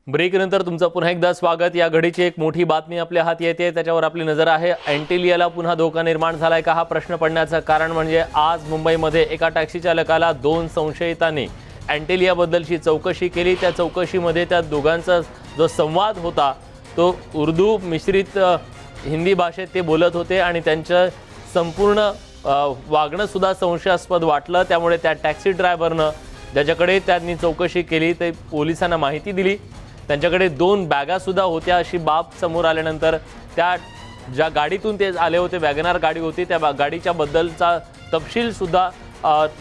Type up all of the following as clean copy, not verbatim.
ब्रेकनंतर तुमचं पुन्हा एकदा स्वागत। या घडीची एक मोठी बातमी आपल्या हाती येते, त्याच्यावर आपली नजर आहे। अँटिलियाला पुन्हा धोका निर्माण झालाय का, हा प्रश्न पडण्याचं कारण म्हणजे आज मुंबईमध्ये एका टॅक्सी चालकाला 2 संशयितांनी अँटिलियाबद्दलची चौकशी केली। त्या चौकशीमध्ये त्या दोघांचा जो संवाद होता तो उर्दू मिश्रित हिंदी भाषेत ते बोलत होते आणि त्यांचं संपूर्ण वागणं सुद्धा संशयास्पद वाटलं। त्यामुळे त्या टॅक्सी ड्रायव्हरनं ज्याच्याकडे त्यांनी चौकशी केली ते पोलिसांना माहिती दिली। त्यांच्याकडे 2 बॅगा सुद्धा होत्या अशी बाब समोर आल्यानंतर त्या ज्या गाडीतून ते आले होते, वॅगनार गाडी होती, त्या गाडीच्या बद्दलचा तपशील सुद्धा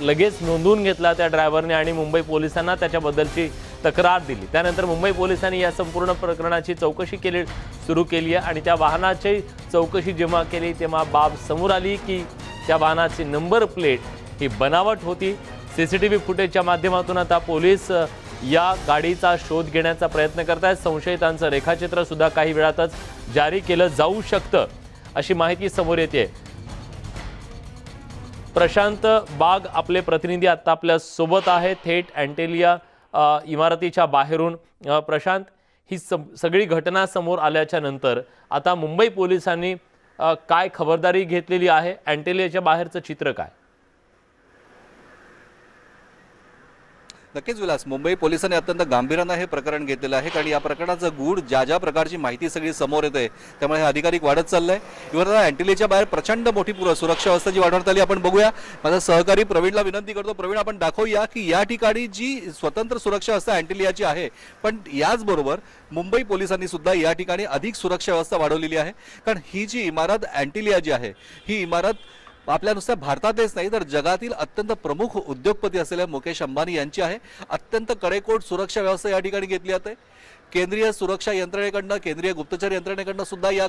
लगेच नोंदवून घेतला त्या ड्रायव्हरने आणि मुंबई पोलिसांना त्याच्याबद्दलची तक्रार दिली। त्यानंतर मुंबई पोलिसांनी या संपूर्ण प्रकरणाची चौकशी सुरू केली आहे आणि त्या वाहनाची चौकशी जेव्हा केली तेव्हा बाब समोर आली की त्या वाहनाची नंबर प्लेट ही बनावट होती। सीसीटीव्ही फुटेजच्या माध्यमातून आता पोलीस या गाडीचा शोध घेण्याचा प्रयत्न करत आहेत। संशयितांचं रेखाचित्र सुद्धा काही वेळातच जारी केलं जाऊ शकतं अशी माहिती समोर येते। प्रशांत बाग आपले प्रतिनिधी आता आपल्या सोबत आहेत थेट अँटिलिया इमारतीच्या बाहेरून। प्रशांत, ही सगळी घटना समोर आल्याच्या नंतर आता मुंबई पोलिसांनी काय खबरदारी घेतलेली आहे? अँटिलियाच्या बाहेरचं चित्र काय? नक्कीच विलास, मुंबई पोलिसांनी अत्यंत गांभीर्याने हे प्रकरण घेतलेलं आहे, कारण या प्रकरणाचं गूढ ज्या प्रकारची माहिती सगळी समोर येते त्यामुळे हे अधिकाधिक वाढत चाललंय। इव्हन अँटिलियाच्या बाहेर प्रचंड मोठी सुरक्षा व्यवस्था जी वाढवण्यात आली आपण बघूया। माझा सहकारी प्रवीणला विनंती करतो, प्रवीण आपण दाखवूया की या ठिकाणी जी स्वतंत्र सुरक्षा व्यवस्था अँटिलियाची आहे, पण याचबरोबर मुंबई पोलिसांनी सुद्धा या ठिकाणी अधिक सुरक्षा व्यवस्था वाढवलेली आहे। कारण ही जी इमारत अँटिलिया जी आहे ही इमारत आपल्या नुसत्या भारतातच नाही तर जगातील अत्यंत प्रमुख उद्योगपती असलेल्या मुकेश अंबानी यांची आहे। अत्यंत कडेकोट सुरक्षा व्यवस्था या ठिकाणी घेतली जाते। केंद्रीय सुरक्षा यंत्रणेकडनं, केंद्रीय गुप्तचर यंत्रणेकडनं सुद्धा या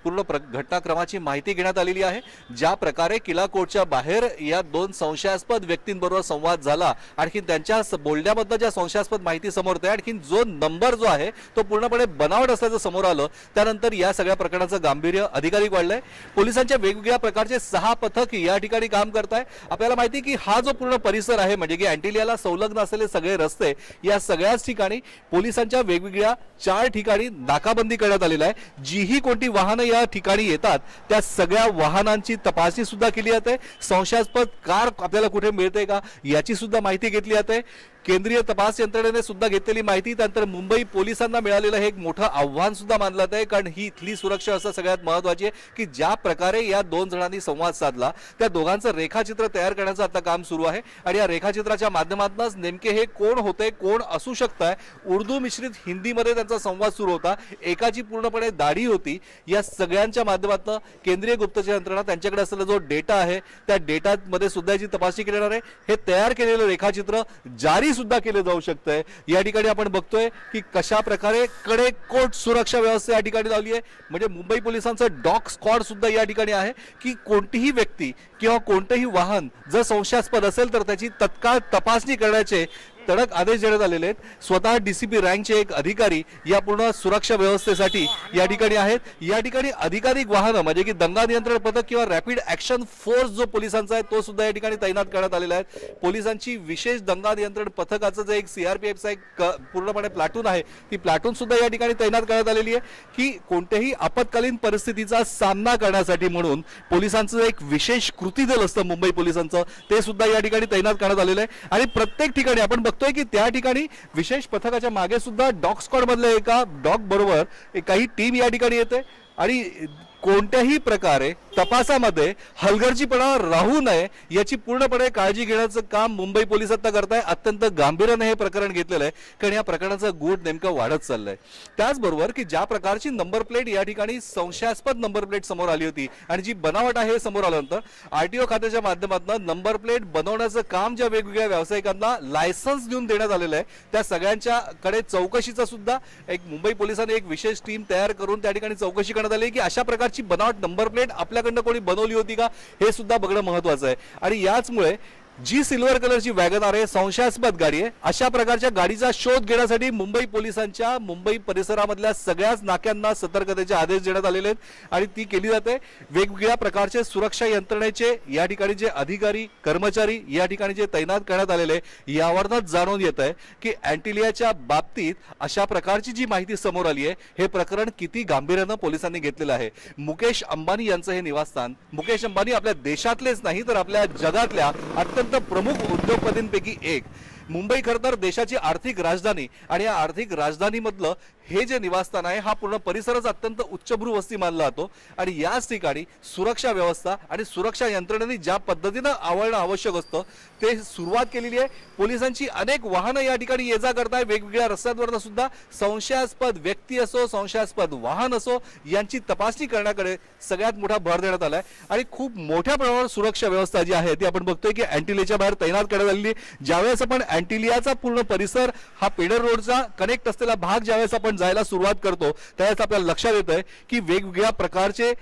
पूर्ण घटनाक्रमाची माहिती घेण्यात आलेली आहे। ज्या प्रकारे किला कोर्टच्या बाहेर या 2 संशयास्पद व्यक्तींबरोबर संवाद झाला, आणखी त्यांच्या बोलण्याबद्दल ज्या संशयास्पद माहिती समोर येते, आणखी जो नंबर जो आहे तो पूर्णपणे बनावट असल्याचं समोर आलं, त्यानंतर या सगळ्या प्रकरणाचं गांभीर्य अधिकाधिक वाढलंय। पोलिसांच्या वेगवेगळ्या प्रकारचे 6 पथक या ठिकाणी काम करत आहे। आपल्याला माहिती की हा जो पूर्ण परिसर आहे म्हणजे की अँटिलियाला संलग्न असलेले सगळे रस्ते, या सगळ्याच ठिकाणी पोलिसांच्या वेगवेगळ्या 4 ठिकाणी नाकाबंदी करण्यात आलेली आहे। जीही कोणती वाहनं या ठिकाणी येतात त्या सगळ्या वाहनांची तपासणी सुद्धा केली जाते। संशयास्पद कार आपल्याला कुठे मिळते का याची सुद्धा माहिती घेतली जाते। केंद्रीय तपास यंत्रणेने सुद्धा घेतलेली माहिती त्यानंतर मुंबई पोलिसांना मिळालेलं हे एक मोठं आव्हान सुद्धा मानलं जाते, कारण ही इथली सुरक्षा व्यवस्था सगळ्यात महत्त्वाची आहे की ज्या प्रकारे या 2 जणांनी संवाद साधला त्या दोघांचं रेखाचित्र तयार करण्याचं आता काम सुरू आहे। आणि या रेखाचित्राच्या माध्यमातूनच नेमके हे कोण होते, कोण असू शकतंय। उर्दू मिश्रित हिंदीमध्ये त्यांचा संवाद सुरू होता, एकाची पूर्णपणे दाढी होती। या सगळ्यांच्या माध्यमातून केंद्रीय गुप्तचर यंत्रणा त्यांच्याकडे असलेला जो डेटा आहे त्या डेटामध्ये सुद्धा जी तपासणी केली जाणार आहे, हे तयार केलेलं रेखाचित्र जारी सुद्धा केले जाऊ शकते। या ठिकाणी आपण बघतोय की कशा प्रकारे कडेकोट सुरक्षा व्यवस्था या ठिकाणी लावली आहे। म्हणजे मुंबई पोलिसांचं डॉग स्क्वॉड सुद्धा या ठिकाणी आहे की कोणतीही व्यक्ती किंवा कोणतेही वाहन जर संशयास्पद असेल तर त्याची तत्काळ तपासणी करण्याचे तडक आदेश देण्यात आलेले आहेत। स्वतः डीसीपी रँकचे एक अधिकारी या पूर्ण सुरक्षा व्यवस्थेसाठी या ठिकाणी आहेत। या ठिकाणी अधिकाधिक वाहनं म्हणजे की दंगा नियंत्रण पथक किंवा रॅपिड ऍक्शन फोर्स जो पोलिसांचा आहे तो सुद्धा या ठिकाणी तैनात करण्यात आलेला आहे। पोलिसांची विशेष दंगा नियंत्रण पथकाचं जे एक सीआरपीएफचा एक पूर्णपणे प्लाटून आहे, ती प्लाटून सुद्धा या ठिकाणी तैनात करण्यात आलेली आहे की कोणत्याही आपत्कालीन परिस्थितीचा सामना करण्यासाठी म्हणून पोलिसांचं एक विशेष कृती दल असतं मुंबई पोलिसांचं, ते सुद्धा या ठिकाणी तैनात करण्यात आलेलं आहे। आणि प्रत्येक ठिकाणी आपण बघतोय की त्या ठिकाणी विशेष पथकाच्या मागे सुद्धा डॉग स्क्वॉड मधले एका डॉग बरोबर काही टीम या ठिकाणी येते आणि कोणत्याही प्रकारे तपासामध्ये हलगर्जीपणा राहू नये याची पूर्णपणे काळजी घेण्याचं काम मुंबई पोलीस आता करताय। अत्यंत गांभीर्याने हे प्रकरण घेतलेलं आहे, कारण या प्रकरणाचं गूढ नेमकं वाढत चाललंय। त्याचबरोबर की ज्या प्रकारची नंबर प्लेट या ठिकाणी संशयास्पद नंबर प्लेट समोर आली होती आणि जी बनावट आहे हे समोर आल्यानंतर आरटीओ खात्याच्या माध्यमातून नंबर प्लेट बनवण्याचं काम ज्या वेगवेगळ्या व्यावसायिकांना लायसन्स देऊन देण्यात आलेलं आहे त्या सगळ्यांच्या कडे चौकशीचा सुद्धा एक मुंबई पोलिसांनी एक विशेष टीम तयार करून त्या ठिकाणी चौकशी करण्यात आली की अशा बनावट नंबर प्लेट आपल्याकडनं कोणी बनवली होती का हे सुद्धा बघणं महत्त्वाचं आहे। आणि याचमुळे जी सिल्वर कलरची वॅगनार आहे, संशयास्पद गाडी आहे, अशा प्रकारच्या गाडीचा शोध घेण्यासाठी मुंबई पोलिसांच्या मुंबई परिसरामधल्या सगळ्याच नाक्यांना सतर्कतेचे आदेश देण्यात आलेले आहेत आणि ती केली जाते। वेगवेगळ्या प्रकारचे सुरक्षा यंत्रणेचे या ठिकाणी जे अधिकारी कर्मचारी या ठिकाणी जे तैनात करण्यात आलेले यावरूनच जाणून येत आहे की अँटिलियाच्या बाबतीत अशा प्रकारची जी माहिती समोर आली आहे हे प्रकरण किती गांभीर्यानं पोलिसांनी घेतलेलं आहे। मुकेश अंबानी यांचं हे निवासस्थान, मुकेश अंबानी आपल्या देशातलेच नाही तर आपल्या जगातल्या अत्यंत प्रमुख उद्योगपतींपैकी एक। मुंबई खरं तर देशाची आर्थिक राजधानी आणि या आर्थिक राजधानीमधलं हे जे निवासस्थान आहे हा पूर्ण परिसरच अत्यंत उच्चभ्रू वस्ती मानला जातो आणि याच ठिकाणी सुरक्षा व्यवस्था आणि सुरक्षा यंत्रणेने ज्या पद्धतीनं आवळणं आवश्यक असतं ते सुरुवात केलेली आहे। पोलिसांची अनेक वाहनं या ठिकाणी ये जा करताय, वेगवेगळ्या रस्त्यांवर सुद्धा संशयास्पद व्यक्ती असो संशयास्पद वाहन असो यांची तपासणी करण्याकडे सगळ्यात मोठा भर देण्यात आलाय आणि खूप मोठ्या प्रमाणावर सुरक्षा व्यवस्था जी आहे ती आपण बघतोय की अँटिलियाच्या बाहेर तैनात करण्यात आलेली आहे। ज्यावेळेस आपण अँटिलियाचा पूर्ण परिसर हा पेडर रोडचा कनेक्ट असलेला भाग ज्यावेळेस आपण जायला सुरुवात करतो त्यावेळेस आपल्याला लक्षात येतंय की वेगवेगळ्या प्रकारचे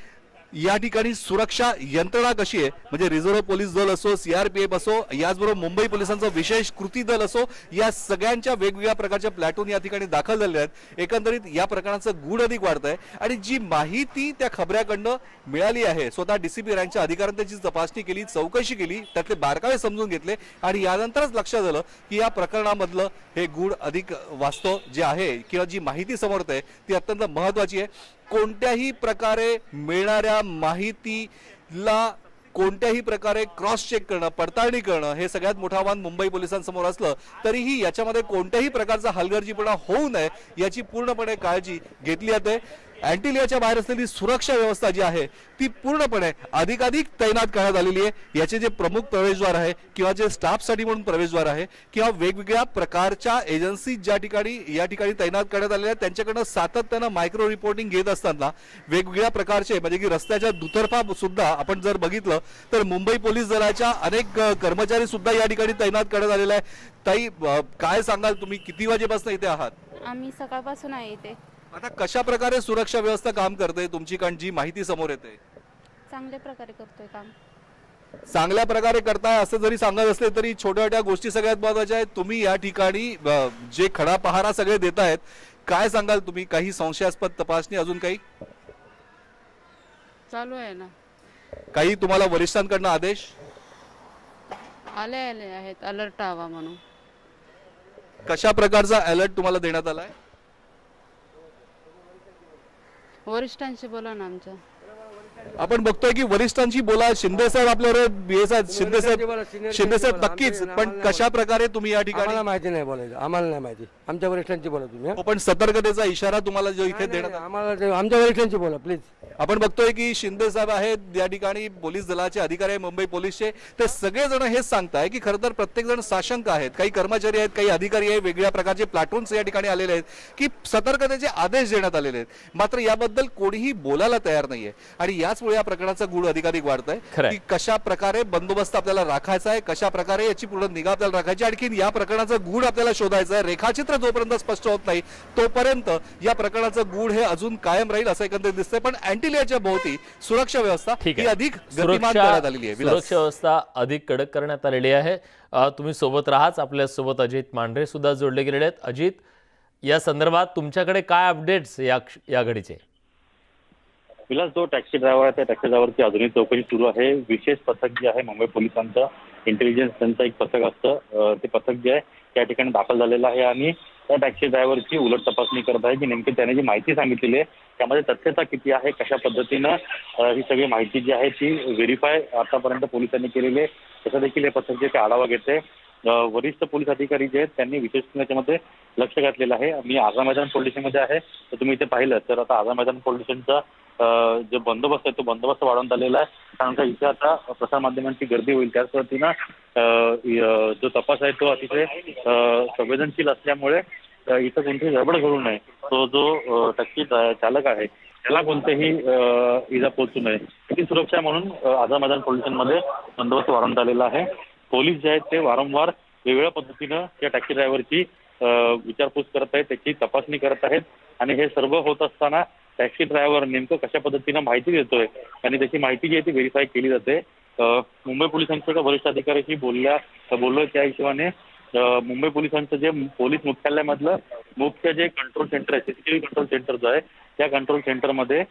या ठिकाणी सुरक्षा यंत्रणा कशी आहे, म्हणजे रिझर्व्ह पोलीस दल असो, सीआरपीएफ असो, याचबरोबर मुंबई पोलिसांचं विशेष कृती दल असो, या सगळ्यांच्या वेगवेगळ्या प्रकारच्या प्लॅटून या ठिकाणी दाखल झालेल्या आहेत। एकंदरीत या प्रकरणाचं गूढ अधिक वाढतंय आणि जी माहिती त्या खबऱ्याकडनं मिळाली आहे स्वतः डीसीपी रँकच्या अधिकाऱ्यांनी त्याची तपासणी केली, चौकशी केली, त्यातले बारकावे समजून घेतले आणि यानंतरच लक्षात आलं की या प्रकरणामधलं हे गूढ अधिक वास्तव जे आहे किंवा जी माहिती समोर येते ती अत्यंत महत्वाची आहे। कोणत्याही प्रकारे मिळणाऱ्या माहितीला कोणत्याही प्रकारे क्रॉस चेक करणं, पडताळणी करणं हे सगळ्यात मोठं आव्हान मुंबई पोलिसांसमोर असलं तरीही याच्यामध्ये कोणत्याही प्रकारचा हलगर्जीपणा होऊ नये याची पूर्णपणे काळजी घेतली जाते। अँटिलियाच्या बाहेर असलेली सुरक्षा व्यवस्था जी आहे ती पूर्णपणे अधिकाधिक तैनात करण्यात आलेली आहे। याचे जे प्रमुख प्रवेशद्वार आहे किंवा जे स्टाफसाठी म्हणून प्रवेशद्वार आहे किंवा वेगवेगळ्या प्रकारच्या एजन्सी ज्या ठिकाणी या ठिकाणी तैनात करण्यात आलेल्या आहेत त्यांच्याकडनं सातत्यानं मायक्रो रिपोर्टिंग घेत असताना वेगवेगळ्या प्रकारचे म्हणजे की रस्त्याच्या दुतर्फा सुद्धा आपण जर बघितलं तर मुंबई पोलीस दलाच्या अनेक कर्मचारी सुद्धा या ठिकाणी तैनात करण्यात आलेले आहे। ताई, काय सांगाल तुम्ही किती वाजेपासून इथे आहात? आम्ही सकाळपासून आहे इथे। आता कशा प्रकारे सुरक्षा व्यवस्था काम करते तुमची, कारण जी माहिती समोर येते? चांगल्या प्रकारे करतोय काम। चांगल्या प्रकारे करताय असं जरी सांगत असले तरी छोट्या छोट्या गोष्टी सगळ्यात महत्वाच्या आहेत। तुम्ही या ठिकाणी जे खडा पहारा सगळे देत आहेत, काय सांगाल तुम्ही? काही संशयास्पद तपासणी अजून काही चालू आहे ना? काही तुम्हाला वरिष्ठांकडनं आदेश आले आहेत अलर्ट हवा म्हणून। कशा प्रकारचा अलर्ट तुम्हाला देण्यात आलाय? वरिष्ठांशी बोला ना आमच्या। आपण बघतोय की वरिष्ठांची बोला, शिंदे साहेब आपल्यावर शिंदे साहेब नक्कीच, पण कशा प्रकारे तुम्ही या ठिकाणी? आम्हाला माहिती नाही बोलायचं, आम्हाला नाही माहिती, आमच्या वरिष्ठांची बोला तुम्ही। हो, पण सतर्कतेचा इशारा तुम्हाला जो इथे देण्यात आला? आम्हाला आमच्या वरिष्ठांची बोला प्लीज। आपण बघतोय की शिंदे साहेब आहेत या ठिकाणी, पोलीस दलाचे अधिकारी आहे मुंबई पोलीसचे, ते सगळेजण हेच सांगताय की खरं तर प्रत्येक जण साशंक आहेत, काही कर्मचारी आहेत, काही अधिकारी आहेत, वेगवेगळ्या प्रकारचे प्लाटून्स या ठिकाणी आलेले आहेत की सतर्कतेचे आदेश देण्यात आलेले आहेत, मात्र याबद्दल कोणीही बोलायला तयार नाहीये आणि याचमुळे या प्रकरणाचा गूढ अधिकाधिक वाढतंय की कशा प्रकारे बंदोबस्त आपल्याला राखायचा आहे, कशा प्रकारे याची पूर्ण निगा आपल्याला राखायची, आणखी या प्रकरणाचं गूढ आपल्याला शोधायचं आहे। रेखाचित्र जोपर्यंत स्पष्ट होत नाही तोपर्यंत या प्रकरणाचं गूढ हे अजून कायम राहील असं एकंदरीत दिसतंय। पण अँटिलियाच्या भोवती सुरक्षा व्यवस्था ही अधिक गतिमान करण्यात आलेली आहे। सुरक्षा व्यवस्था अधिक कडक करण्यात आलेली आहे। तुम्ही सोबत राहाच, आपल्या सोबत अजित मांढरे सुद्धा जोडले गेलेले आहेत। अजित, या संदर्भात तुमच्याकडे काय अपडेट्स या घडीचे? विलास, जो टॅक्सी ड्रायव्हर आहे त्या टॅक्सी ड्रायव्हरची अजूनही चौकशी सुरू आहे। विशेष पथक जे आहे मुंबई पोलिसांचं इंटेलिजन्स त्यांचं एक पथक असतं, ते पथक जे आहे त्या ठिकाणी दाखल झालेलं आहे आणि त्या टॅक्सी ड्रायव्हरची उलट तपासणी करत आहे की नेमकी त्याने जी माहिती सांगितलेली आहे त्यामध्ये तथ्यता किती आहे, कशा पद्धतीनं ही सगळी माहिती जी आहे ती व्हेरीफाय आतापर्यंत पोलिसांनी केलेली आहे त्याचा देखील हे पथक जे ते आढावा घेते। वरिष्ठ पोलीस अधिकारी जे आहेत त्यांनी विशेष त्याच्यामध्ये लक्ष घातलेलं आहे। मी आझाद मैदान पोलीस स्टेशनमध्ये आहे, तर तुम्ही इथे पाहिलं तर आता आझाद मैदान पोलीस स्टेशनचा जो बंदोबस्त आहे तो बंदोबस्त वाढवण्यात आलेला आहे, कारण का इथे आता प्रसारमाध्यमांची गर्दी होईल त्याच पद्धतीनं जो तपास आहे तो अतिशय संवेदनशील असल्यामुळे इथं कोणतीही गडबड घडू नये, तो जो टॅक्सी चालक आहे त्याला कोणतेही इजा पोहोचू नये याची सुरक्षा म्हणून आझाद मैदान पोलीस स्टेशनमध्ये बंदोबस्त वाढवण्यात आलेला आहे। पोलीस जे आहेत ते वारंवार वेगवेगळ्या पद्धतीनं त्या टॅक्सी ड्रायव्हरची विचारपूस करत आहेत, त्याची तपासणी करत आहेत आणि हे सर्व होत असताना टॅक्सी ड्रायव्हर नेमकं कशा पद्धतीनं माहिती देतोय आणि त्याची माहिती जी आहे ती व्हेरीफाय केली जाते। मुंबई पोलिसांच्या एका वरिष्ठ अधिकाऱ्याशी बोललो त्या हिशोबाने मुंबई पोलिसांचं जे पोलीस मुख्यालयामधलं मुख्य जे कंट्रोल सेंटर आहे, सीसीटीव्ही कंट्रोल सेंटर जो आहे, त्या कंट्रोल सेंटरमध्ये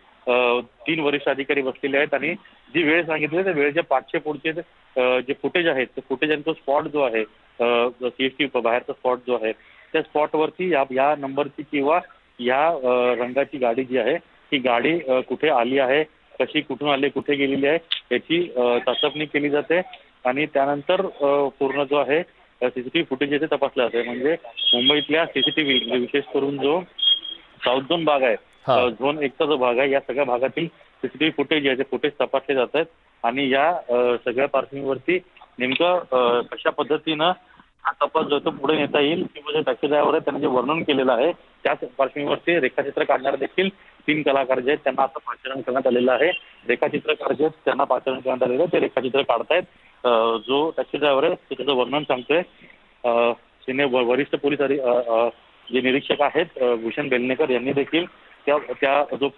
3 वरिष्ठ अधिकारी बसलेले आहेत आणि जी वेळ सांगितली त्या वेळेच्या 500 पुढचे जे फुटेज आहेत, ते फुटेजांचा स्पॉट जो आहे, सीएसटी बाहेरचा स्पॉट जो आहे, त्या स्पॉटवरती या नंबरची किंवा या रंगाची गाडी जी आहे, ही गाडी कुठे आली आहे, कशी कुठून आली, कुठे गेलेली आहे, याची चाचपणी केली जाते आणि त्यानंतर पूर्ण जो आहे सीसीटीव्ही फुटेज येथे तपासले जाते. म्हणजे मुंबईतल्या सीसीटीव्ही विशेष करून जो साऊथ झोन भाग आहे, झोन 1चा जो भाग आहे, या सगळ्या भागातील सीसीटीव्ही फुटेज आहे ते फुटेज तपासले जात आहेत आणि या सगळ्या पार्श्वभूमीवरती नेमकं कशा पद्धतीनं हा तपास जो तो पुढे नेता येईल किंवा जे टॅक्सी ड्रायव्हर आहे त्यांनी जे वर्णन केलेलं आहे त्याच पार्श्वभूमीवरती रेखाचित्र काढणारे देखील 3 कलाकार जे आहेत त्यांना आता पाचारण करण्यात आलेलं आहे. रेखाचित्रकार जे आहेत त्यांना पाचारण करण्यात आलेलं आहे, ते रेखाचित्र काढतायत. जो टॅक्सी ड्रायव्हर आहे ते त्याचं वर्णन सांगतोय. वरिष्ठ पोलीस जे निरीक्षक आहेत भूषण बेलनेकर यांनी देखील त्या जो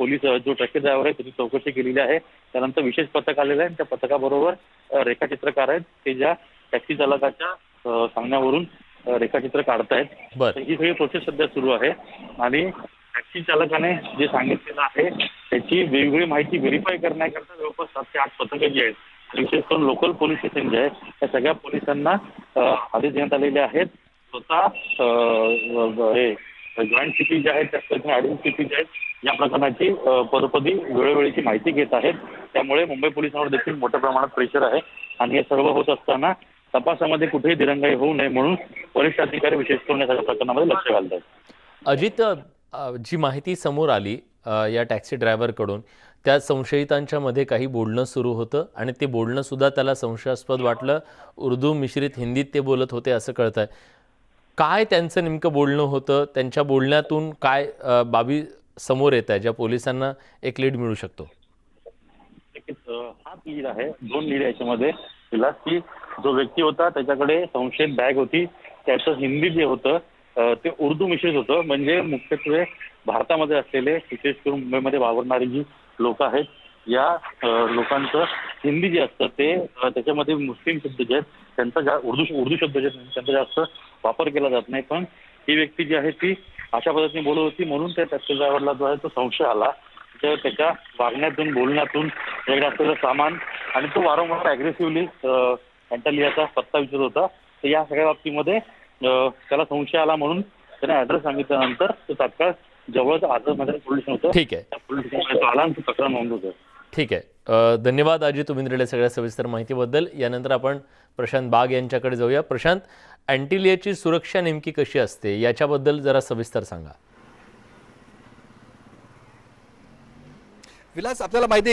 टॅक्सी ड्रायव्हर आहे त्याची चौकशी केलेली आहे. त्यानंतर विशेष पथक आलेलं आहे. त्या पथकाबरोबर रेखाचित्रकार आहेत ते ज्या टॅक्सी चालकाच्या सांगण्यावरून रेखाचित्र काढतायत. ही सगळी प्रोसेस सध्या सुरू आहे आणि टॅक्सी चालकाने जे सांगितलेलं आहे त्याची वेगवेगळी माहिती व्हेरीफाय करण्याकरता जवळपास 7 ते 8 पथकं जी आहेत, विशेष करून लोकल पोलीस स्टेशन जे आहे त्या सगळ्या पोलिसांना आदेश देण्यात आलेले आहेत. स्वतः जॉईंट सीपी जे आहेत त्या ॲडिशनल सीपी जे आहेत या प्रकरणाची पदोपदी वेळोवेळीची माहिती घेत आहेत. त्यामुळे मुंबई पोलिसांवर देखील मोठ्या प्रमाणात प्रेशर आहे आणि हे सर्व होत असताना तपासामध्ये कुठेही दिरंगाई होऊ नये म्हणून वरिष्ठ अधिकारी विशेष करून या सगळ्या प्रकरणामध्ये लक्ष घालतात. अजित, जी माहिती समोर आली या टॅक्सी ड्रायव्हरकडून, त्या संशयितांच्या मध्ये काही बोलणं सुरू होतं आणि ते बोलणं सुद्धा त्याला संशयास्पद वाटलं. उर्दू मिश्रित हिंदीत ते बोलत होते असं कळत आहे. काय त्यांचं नेमकं बोलणं होतं, त्यांच्या बोलण्यातून काय बाबी समोर येत आहे ज्या पोलिसांना एक लीड मिळू शकतो? हाच लीड आहे, 2 लीड आहे याच्यामध्ये. तिला की जो व्यक्ती होता त्याच्याकडे संशयित बॅग होती, त्याचं हिंदी जे होतं ते उर्दू मिश्रित होतं. म्हणजे मुख्यत्वे भारतामध्ये असलेले विशेष करून मुंबईमध्ये वावरणारी जी लोक आहेत या लोकांचं हिंदी जे असतं ते त्याच्यामध्ये मुस्लिम शब्द जे आहेत त्यांचा उर्दू शब्द जे आहेत त्यांचा जास्त वापर केला जात नाही. पण ही व्यक्ती जी आहे ती अशा पद्धतीने बोलत होती म्हणून त्या टॅक्सी ड्रायव्हरला जो आहे तो संशय आला. त्याच्या वागण्यातून बोलण्यातून वेगळं असलेलं सामान आणि तो वारंवार ॲग्रेसिव्हली अँटालियाचा पत्ता विचारत होता. तर या सगळ्या बाबतीमध्ये त्याला संशय आला म्हणून त्याने ॲड्रेस सांगितल्यानंतर तो तात्काळ जवळच आझादमध्ये पोलीस होतं. ठीक आहे, त्या पोलीस स्टेशनला आला आणि तक्रार नोंदवतो. ठीक आहे. धन्यवाद अजित, तुम्ही दिलेल्या सगळ्या सविस्तर माहितीबद्दल. यानंतर आपण प्रशांत बाग यांच्याकडे जाऊया. प्रशांत, अँटिलियाची सुरक्षा नेमकी कशी असते याच्याबद्दल जरा सविस्तर सांगा. विलास, आपल्याला माहिती आहे